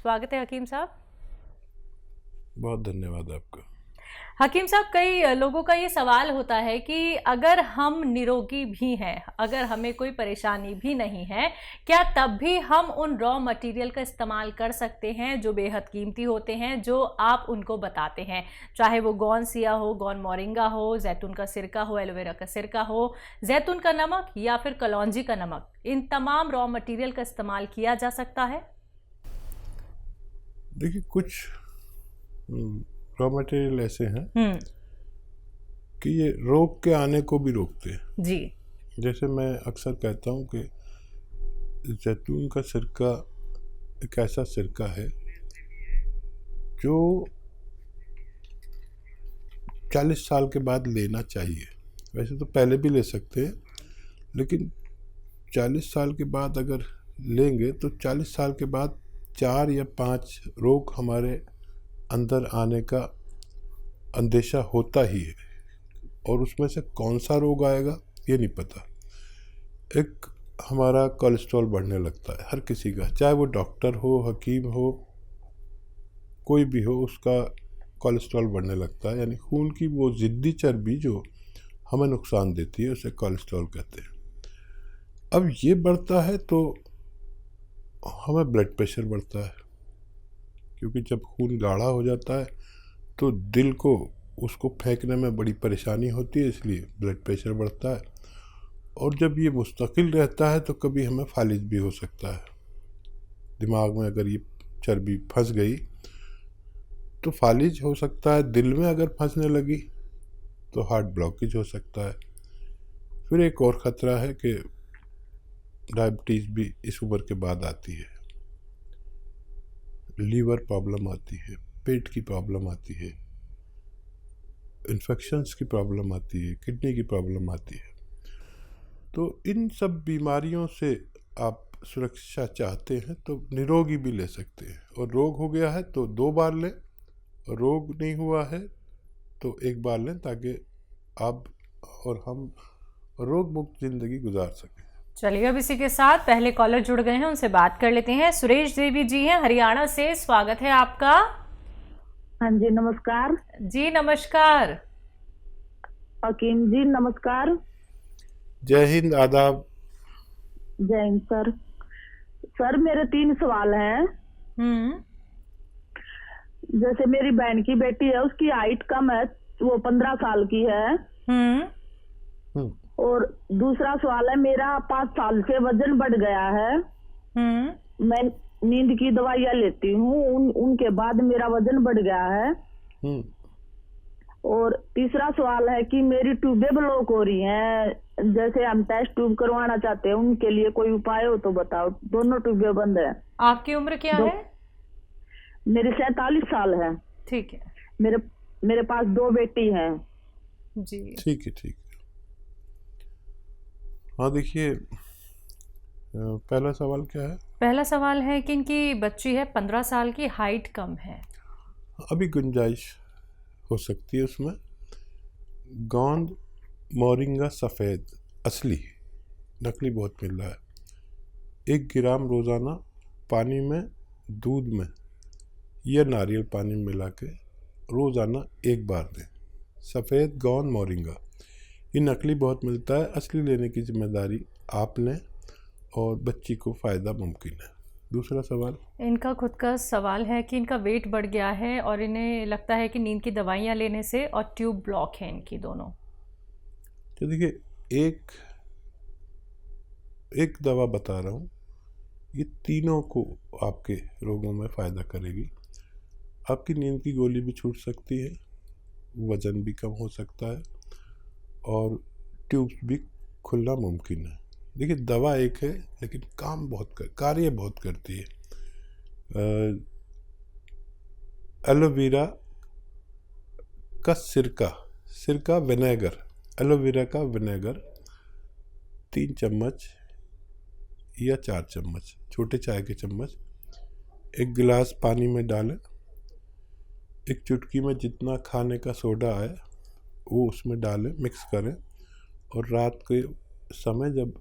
स्वागत है हकीम साहब। बहुत धन्यवाद आपका। हकीम साहब, कई लोगों का ये सवाल होता है कि अगर हम निरोगी भी हैं, अगर हमें कोई परेशानी भी नहीं है, क्या तब भी हम उन रॉ मटेरियल का इस्तेमाल कर सकते हैं जो बेहद कीमती होते हैं, जो आप उनको बताते हैं, चाहे वो गौन सिया हो, गौन मोरिंगा हो, जैतून का सिरका हो, एलोवेरा का सिरका हो, जैतून का नमक या फिर कलौंजी का नमक, इन तमाम रॉ मटेरियल का इस्तेमाल किया जा सकता है? देखिए, कुछ रॉ मटेरियल ऐसे हैं कि ये रोग के आने को भी रोकते हैं। जी। जैसे मैं अक्सर कहता हूँ कि जैतून का सिरका एक ऐसा सिरका है जो 40 साल के बाद लेना चाहिए। वैसे तो पहले भी ले सकते हैं, लेकिन 40 साल के बाद अगर लेंगे तो 40 साल के बाद 4 या 5 रोग हमारे अंदर आने का अंदेशा होता ही है, और उसमें से कौन सा रोग आएगा ये नहीं पता। एक हमारा कोलेस्ट्रॉल बढ़ने लगता है हर किसी का, चाहे वो डॉक्टर हो, हकीम हो, कोई भी हो, उसका कोलेस्ट्रॉल बढ़ने लगता है। यानी खून की वो ज़िद्दी चर्बी जो हमें नुकसान देती है उसे कोलेस्ट्रॉल कहते हैं। अब ये बढ़ता है तो हमें ब्लड प्रेशर बढ़ता है, क्योंकि जब खून गाढ़ा हो जाता है तो दिल को उसको फेंकने में बड़ी परेशानी होती है, इसलिए ब्लड प्रेशर बढ़ता है। और जब ये मुस्तकिल रहता है तो कभी हमें फालिज भी हो सकता है। दिमाग में अगर ये चर्बी फंस गई तो फालिज हो सकता है, दिल में अगर फंसने लगी तो हार्ट ब्लॉकेज हो सकता है। फिर एक और ख़तरा है कि डायबिटीज़ भी इस उम्र के बाद आती है, लीवर प्रॉब्लम आती है, पेट की प्रॉब्लम आती है, इन्फेक्शंस की प्रॉब्लम आती है, किडनी की प्रॉब्लम आती है। तो इन सब बीमारियों से आप सुरक्षा चाहते हैं तो निरोगी भी ले सकते हैं, और रोग हो गया है तो 2 बार लें, और रोग नहीं हुआ है तो 1 बार लें, ताकि आप और हम रोग मुक्त ज़िंदगी गुजार सकें। चलिए, अब इसी के साथ पहले कॉलर जुड़ गए हैं, उनसे बात कर लेते हैं। सुरेश देवी जी हैं हरियाणा से, स्वागत है आपका। हाँ जी, नमस्कार जी नमस्कार। हकीम जी, नमस्कार। जय हिंद, आदाब। जय हिंद सर। सर, मेरे 3 सवाल हैं। जैसे मेरी बहन की बेटी है, उसकी हाइट कम है, वो 15 साल की है। और दूसरा सवाल है, मेरा 5 साल से वजन बढ़ गया है। मैं नींद की दवाइयाँ लेती हूँ, उनके बाद मेरा वजन बढ़ गया है। और तीसरा सवाल है कि मेरी ट्यूबें ब्लॉक हो रही हैं, जैसे हम टेस्ट ट्यूब करवाना चाहते हैं, उनके लिए कोई उपाय हो तो बताओ। दोनों ट्यूबें बंद है। आपकी उम्र क्या है? मेरी 47 साल है। ठीक है। मेरे पास 2 बेटी हैं। जी ठीक है, ठीक है। हाँ, देखिए, पहला सवाल क्या है? पहला सवाल है कि इनकी बच्ची है 15 साल की, हाइट कम है। अभी गुंजाइश हो सकती है उसमें। गोंद मोरिंगा सफ़ेद असली, नकली बहुत मिल रहा है। 1 ग्राम रोज़ाना पानी में, दूध में या नारियल पानी में मिला के रोज़ाना 1 बार दें। सफ़ेद गोंद मोरिंगा ये नकली बहुत मिलता है, असली लेने की जिम्मेदारी आप लें और बच्ची को फ़ायदा मुमकिन है। दूसरा सवाल, इनका खुद का सवाल है कि इनका वेट बढ़ गया है और इन्हें लगता है कि नींद की दवाइयाँ लेने से, और ट्यूब ब्लॉक है इनकी दोनों। तो देखिए, एक दवा बता रहा हूँ, ये तीनों को आपके रोगों में फ़ायदा करेगी। आपकी नींद की गोली भी छूट सकती है, वज़न भी कम हो सकता है, और ट्यूब्स भी खुलना मुमकिन है। देखिए, दवा एक है लेकिन कार्य बहुत करती है। एलोवेरा का सिरका विनेगर, एलोवेरा का विनेगर 3 चम्मच या 4 चम्मच, छोटे चाय के चम्मच 1 गिलास पानी में डालें। 1 चुटकी में जितना खाने का सोडा आए वो उसमें डालें, मिक्स करें, और रात के समय जब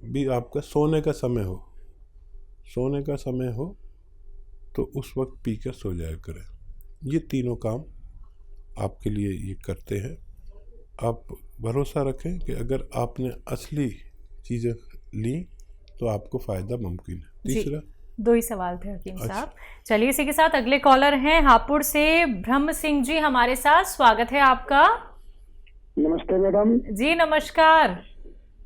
भी आपका सोने का समय हो तो उस वक्त पी कर सो जाया करें। ये तीनों काम आपके लिए ये करते हैं। आप भरोसा रखें कि अगर आपने असली चीज़ें ली तो आपको फ़ायदा मुमकिन है। तीसरा, 2 ही सवाल थे हकीम साहब। चलिए इसी के साथ अगले कॉलर हैं हापुड़ से ब्रह्म सिंह जी हमारे साथ, स्वागत है आपका। नमस्ते मैडम। जी नमस्कार।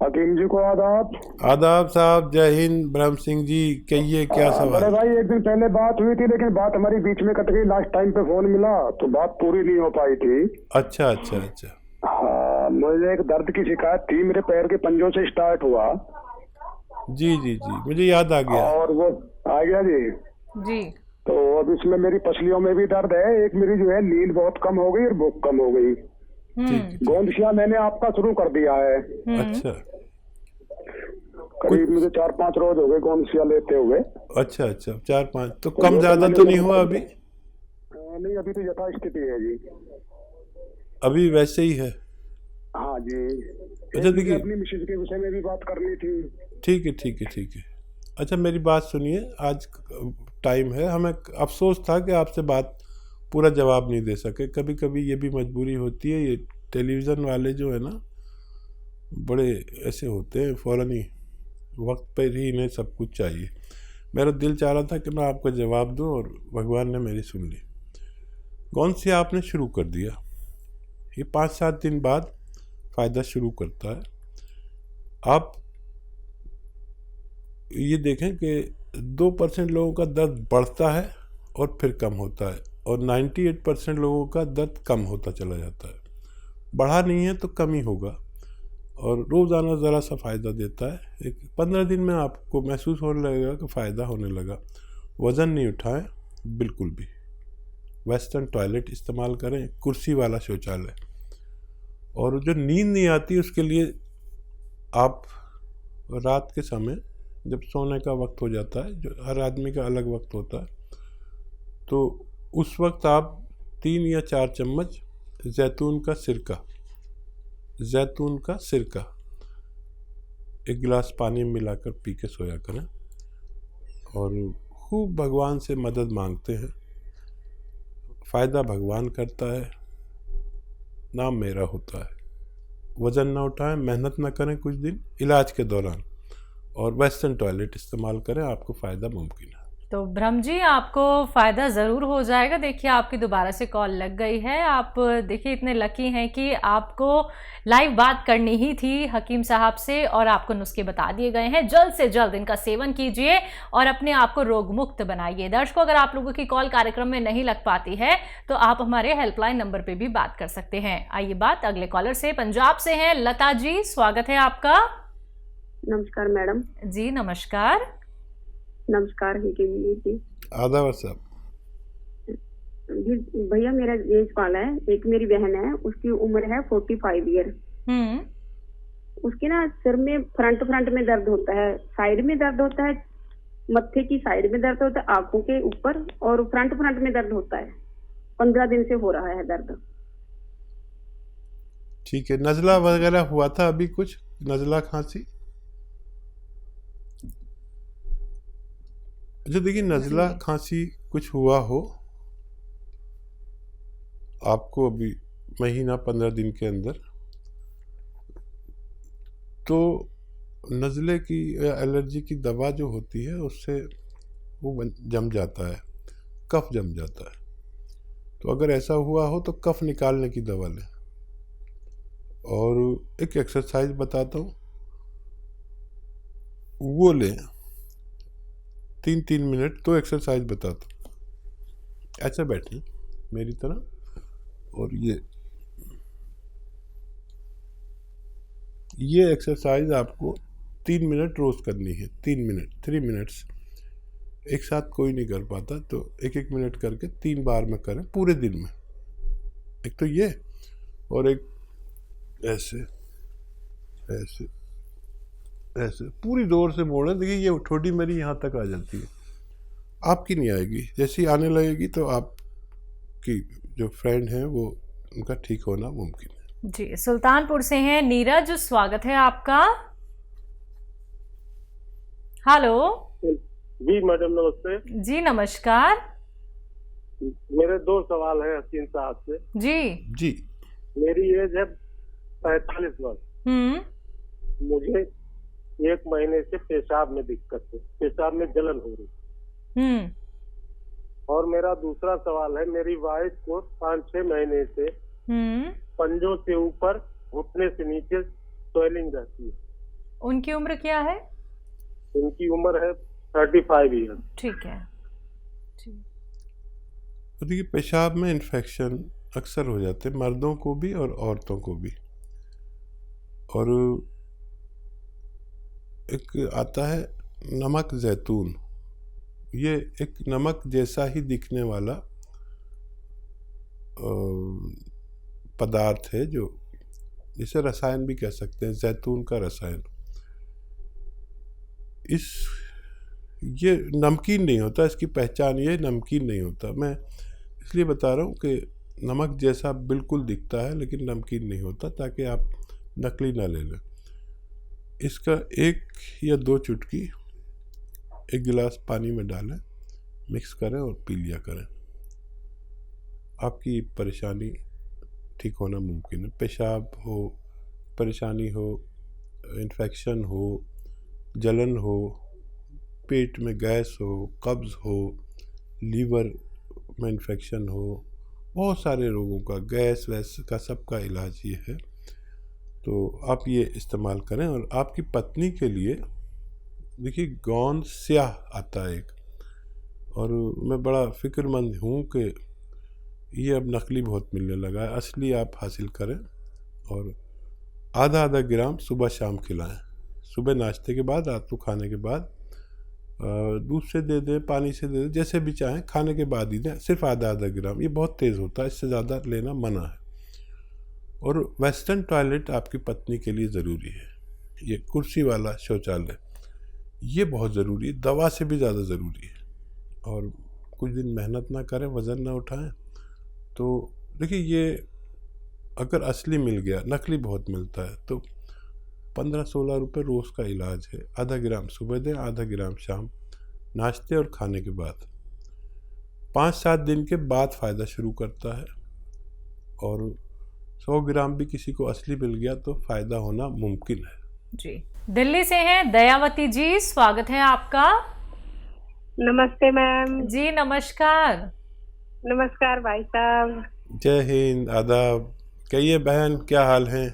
हकीम जी को आदाब। आदाब साहब, जय हिंद। ब्रह्म सिंह जी कहिए, क्या सवाल? अरे भाई, एक दिन पहले बात हुई थी लेकिन बात हमारी बीच में कट गई। लास्ट टाइम पे फोन मिला तो बात पूरी नहीं हो पाई थी। अच्छा अच्छा अच्छा। हाँ, मुझे एक दर्द की शिकायत थी, मेरे पैर के पंजों से स्टार्ट हुआ। जी जी जी, मुझे याद आ गया। और वो आ गया जी। जी। तो अब इसमें मेरी पसलियों में भी दर्द है। एक मेरी जो है नींद बहुत कम हो गई और भूख कम हो गई। गोंदशिया मैंने आपका शुरू कर दिया है। अच्छा, करीब मुझे 4-5 रोज हो गए गोंदशिया लेते हुए। अच्छा अच्छा, 4-5 तो कम ज्यादा तो नहीं हुआ अभी? नहीं, अभी तो यथास्थिति है जी। अभी वैसे ही है? हाँ जी। अच्छा देखिए, अपनी मिसेज के विषय में भी बात करनी थी। ठीक है ठीक है ठीक है। अच्छा मेरी बात सुनिए, आज टाइम है, हमें अफसोस था कि आपसे बात पूरा जवाब नहीं दे सके। कभी कभी ये भी मजबूरी होती है। ये टेलीविज़न वाले जो है ना, बड़े ऐसे होते हैं, फ़ौरन ही वक्त पर ही इन्हें सब कुछ चाहिए। मेरा दिल चाह रहा था कि मैं आपको जवाब दूं और भगवान ने मेरी सुन ली। कौन सी आपने शुरू कर दिया, ये 5-7 दिन बाद फ़ायदा शुरू करता है। आप ये देखें कि 2% लोगों का दर्द बढ़ता है और फिर कम होता है, और 98% लोगों का दर्द कम होता चला जाता है। बढ़ा नहीं है तो कम ही होगा, और रोज़ाना ज़रा सा फ़ायदा देता है। एक 15 दिन में आपको महसूस होने लगेगा कि फ़ायदा होने लगा। वज़न नहीं उठाएं बिल्कुल भी। वेस्टर्न टॉयलेट इस्तेमाल करें, कुर्सी वाला शौचालय। और जो नींद नहीं आती उसके लिए आप रात के समय जब सोने का वक्त हो जाता है, जो हर आदमी का अलग वक्त होता है, तो उस वक्त आप 3 या 4 चम्मच जैतून का सिरका 1 गिलास पानी में मिलाकर पी के सोया करें। और खूब भगवान से मदद मांगते हैं। फ़ायदा भगवान करता है, नाम मेरा होता है। वज़न ना उठाएं, मेहनत ना करें कुछ दिन इलाज के दौरान, और वेस्टर्न टॉयलेट इस्तेमाल करें, आपको फ़ायदा मुमकिन है। तो ब्रह्म जी आपको फ़ायदा ज़रूर हो जाएगा। देखिए आपकी दोबारा से कॉल लग गई है। आप देखिए इतने लकी हैं कि आपको लाइव बात करनी ही थी हकीम साहब से, और आपको नुस्खे बता दिए गए हैं। जल्द से जल्द इनका सेवन कीजिए और अपने आप को रोग मुक्त बनाइए। दर्शकों, अगर आप लोगों की कॉल कार्यक्रम में नहीं लग पाती है तो आप हमारे हेल्पलाइन नंबर पर भी बात कर सकते हैं। आइए बात अगले कॉलर से, पंजाब से हैं लता जी, स्वागत है आपका। नमस्कार मैडम। जी नमस्कार। नमस्कार हकीम जी। आदाब साहब। भैया मेरा ये सवाल है, एक मेरी बहन है, उसकी उम्र है 45 ईयर। उसके ना सिर में फ्रंट में दर्द होता है, साइड में दर्द होता है, मत्थे की साइड में दर्द होता है, आंखों के ऊपर, और फ्रंट में दर्द होता है। 15 दिन से हो रहा है दर्द। ठीक है, नज़ला वगैरह हुआ था अभी कुछ, नज़ला खांसी? जो देखिए नज़ला खांसी कुछ हुआ हो आपको अभी महीना 15 दिन के अंदर, तो नज़ले की या एलर्जी की दवा जो होती है उससे वो जम जाता है, कफ जम जाता है। तो अगर ऐसा हुआ हो तो कफ निकालने की दवा लें। और एक एक्सरसाइज बताता हूँ, वो लें 3-3 मिनट। तो एक्सरसाइज बताता हूँ, ऐसे बैठें मेरी तरह, और ये एक्सरसाइज आपको 3 मिनट रोज़ करनी है। 3 मिनट्स एक साथ कोई नहीं कर पाता, तो 1-1 मिनट करके 3 बार में करें पूरे दिन में। एक तो ये, और एक ऐसे ऐसे ऐसे पूरी जोर से मोड़ें। देखिए ये ठोड़ी मेरी यहाँ तक आ जाती है, आपकी नहीं आएगी। जैसी आने लगेगी तो आपकी जो फ्रेंड हैं वो, उनका ठीक होना मुमकिन है। जी, सुल्तानपुर से हैं नीरज, स्वागत है आपका। हेलो। जी मैडम नमस्ते। जी नमस्कार। मेरे 2 सवाल हैं हसीन साहब से। जी जी। मेरी एज है 45 वर्ष। मुझे 1 महीने से पेशाब में दिक्कत है, पेशाब में जलन हो रही। और मेरा दूसरा सवाल है, मेरी वाइफ को 5-6 महीने से पंजों से ऊपर घुटने से नीचे स्वेलिंग रहती है। उनकी उम्र क्या है? उनकी उम्र है 35 ईयर। ठीक है। तो देखिए, पेशाब में इन्फेक्शन अक्सर हो जाते हैं, मर्दों को भी और औरतों को भी। और एक आता है नमक जैतून, ये एक नमक जैसा ही दिखने वाला पदार्थ है, जो जिसे रसायन भी कह सकते हैं, जैतून का रसायन। ये नमकीन नहीं होता, इसकी पहचान ये नमकीन नहीं होता। मैं इसलिए बता रहा हूँ कि नमक जैसा बिल्कुल दिखता है लेकिन नमकीन नहीं होता, ताकि आप नकली ना ले लें। इसका 1 या 2 चुटकी 1 गिलास पानी में डालें, मिक्स करें और पी लिया करें। आपकी परेशानी ठीक होना मुमकिन है। पेशाब हो, परेशानी हो, इन्फेक्शन हो, जलन हो, पेट में गैस हो, कब्ज़ हो, लीवर में इन्फेक्शन हो, बहुत सारे रोगों का, गैस वैस का सबका इलाज ये है। तो आप ये इस्तेमाल करें। और आपकी पत्नी के लिए देखिए, गोंद स्याह आता है एक, और मैं बड़ा फ़िक्रमंद हूँ कि ये अब नकली बहुत मिलने लगा है। असली आप हासिल करें और आधा ग्राम सुबह शाम खिलाएं। सुबह नाश्ते के बाद, रात को खाने के बाद, दूध से दे दें, पानी से दे दें, जैसे भी चाहें, खाने के बाद ही दें। सिर्फ आधा ग्राम, ये बहुत तेज़ होता है, इससे ज़्यादा लेना मना है। और वेस्टर्न टॉयलेट आपकी पत्नी के लिए ज़रूरी है। ये कुर्सी वाला शौचालय, ये बहुत ज़रूरी है, दवा से भी ज़्यादा ज़रूरी है। और कुछ दिन मेहनत ना करें, वज़न ना उठाएं। तो देखिए, ये अगर असली मिल गया, नकली बहुत मिलता है, तो 15-16 रुपये रोज़ का इलाज है। आधा ग्राम सुबह दें, आधा ग्राम शाम, नाश्ते और खाने के बाद। 5-7 दिन के बाद फ़ायदा शुरू करता है। और 100 ग्राम भी किसी को असली मिल गया तो फ़ायदा होना मुमकिन है। जी, दिल्ली से हैं दयावती जी, स्वागत है आपका। नमस्ते मैम। जी नमस्कार। नमस्कार भाई साहब। जय हिंद, आदाब। कहिए बहन, क्या हाल है?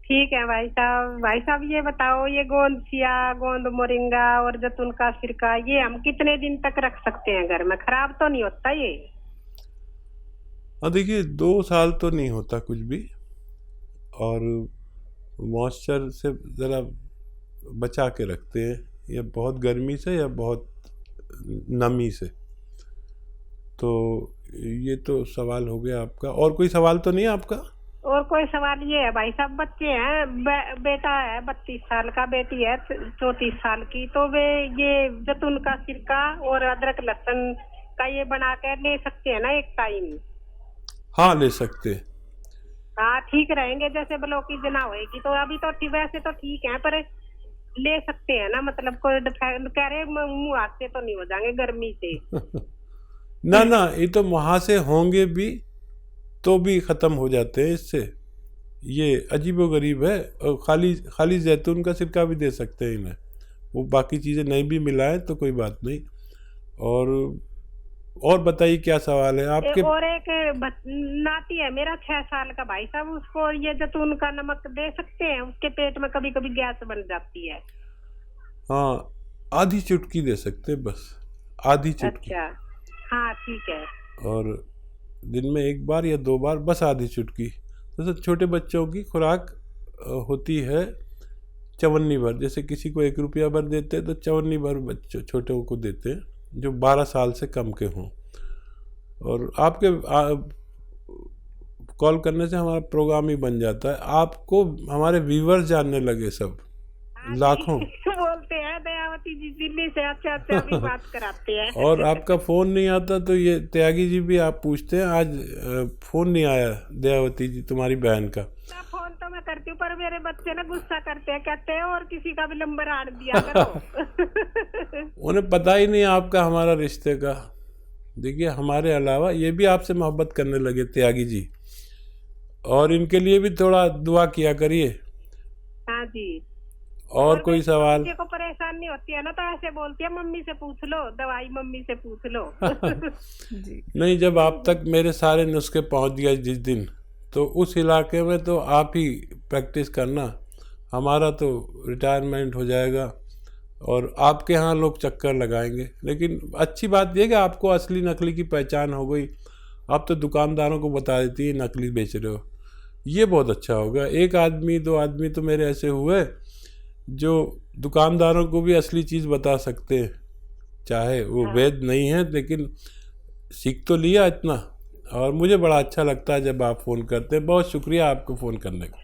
ठीक है भाई साहब। भाई साहब ये बताओ, ये गोंद सिया, गोंद मोरिंगा और जैतून का सिरका, ये हम कितने दिन तक रख सकते हैं घर में? खराब तो नहीं होता ये? हाँ देखिए, 2 साल तो नहीं होता कुछ भी। और मॉइस्चर से ज़रा बचा के रखते हैं, या बहुत गर्मी से या बहुत नमी से। तो ये तो सवाल हो गया आपका। और कोई सवाल तो नहीं है आपका? और कोई सवाल ये है भाई साहब, बच्चे हैं, बेटा है 32 साल का, बेटी है 34 साल की, तो वे ये जैतून का सिरका और अदरक लहसुन का ये बना कर ले सकते हैं ना एक टाइम? हाँ, ले सकते हैं। हाँ ठीक रहेंगे, जैसे ब्लॉकेज ना होएगी तो। अभी तो वैसे तो ठीक है, पर ले सकते हैं ना? मतलब कोई कह रहे मुँह हाथ से तो नहीं हो जाएंगे गर्मी से? ना ना, ये तो मुहासे होंगे भी तो भी ख़त्म हो जाते हैं इससे। ये अजीबोगरीब है। और खाली जैतून का सिरका भी दे सकते हैं इन्हें, वो बाकी चीज़ें नहीं भी मिलाएं तो कोई बात नहीं। और बताइए क्या सवाल है आपके? और एक नाती है मेरा 6 साल का भाई साहब, उसको ये जैतून का नमक दे सकते हैं? उसके पेट में कभी कभी गैस बन जाती है। हाँ, आधी चुटकी दे सकते हैं, बस आधी चुटकी। अच्छा हाँ ठीक है। और दिन में 1 बार या 2 बार, बस आधी चुटकी। जैसे छोटे बच्चों की खुराक होती है 54 भर, जैसे किसी को 1 रुपया भर देते हैं तो 54 भर बच्चों छोटों को देते हैं जो 12 साल से कम के हों। और आपके कॉल करने से हमारा प्रोग्राम ही बन जाता है। आपको हमारे व्यूवर्स जानने लगे सब, लाखों बोलते हैं दयावती जी दिल्ली से, अच्छा अभी बात कराते हैं। और आपका फ़ोन नहीं आता तो ये त्यागी जी भी आप पूछते हैं, आज फ़ोन नहीं आया दयावती जी तुम्हारी बहन का। फोन तो मैं करती हूँ, पर मेरे बच्चे ना गुस्सा करते हैं, कहते हैं और किसी का भी नंबर आड़ दिया करो। उन्हें पता ही नहीं आपका हमारा रिश्ते का। देखिए हमारे अलावा ये भी आपसे मोहब्बत करने लगे त्यागी जी, और इनके लिए भी थोड़ा दुआ किया करिए। हाँ जी। और कोई सवाल? बच्चे को परेशानी होती है ना तो ऐसे बोलती है मम्मी से पूछ लो, दवाई मम्मी से पूछ लो। जी। नहीं, जब आप तक मेरे सारे नुस्खे पहुंच गए जिस दिन, तो उस इलाके में तो आप ही प्रैक्टिस करना, हमारा तो रिटायरमेंट हो जाएगा और आपके यहाँ लोग चक्कर लगाएंगे। लेकिन अच्छी बात यह कि आपको असली नकली की पहचान हो गई। आप तो दुकानदारों को बता देती है नकली बेच रहे हो, ये बहुत अच्छा होगा। एक आदमी दो आदमी तो मेरे ऐसे हुए जो दुकानदारों को भी असली चीज़ बता सकते हैं, चाहे वो वैध नहीं है, लेकिन सीख तो लिया इतना। और मुझे बड़ा अच्छा लगता है जब आप फ़ोन करते हैं। बहुत शुक्रिया आपको फ़ोन करने का।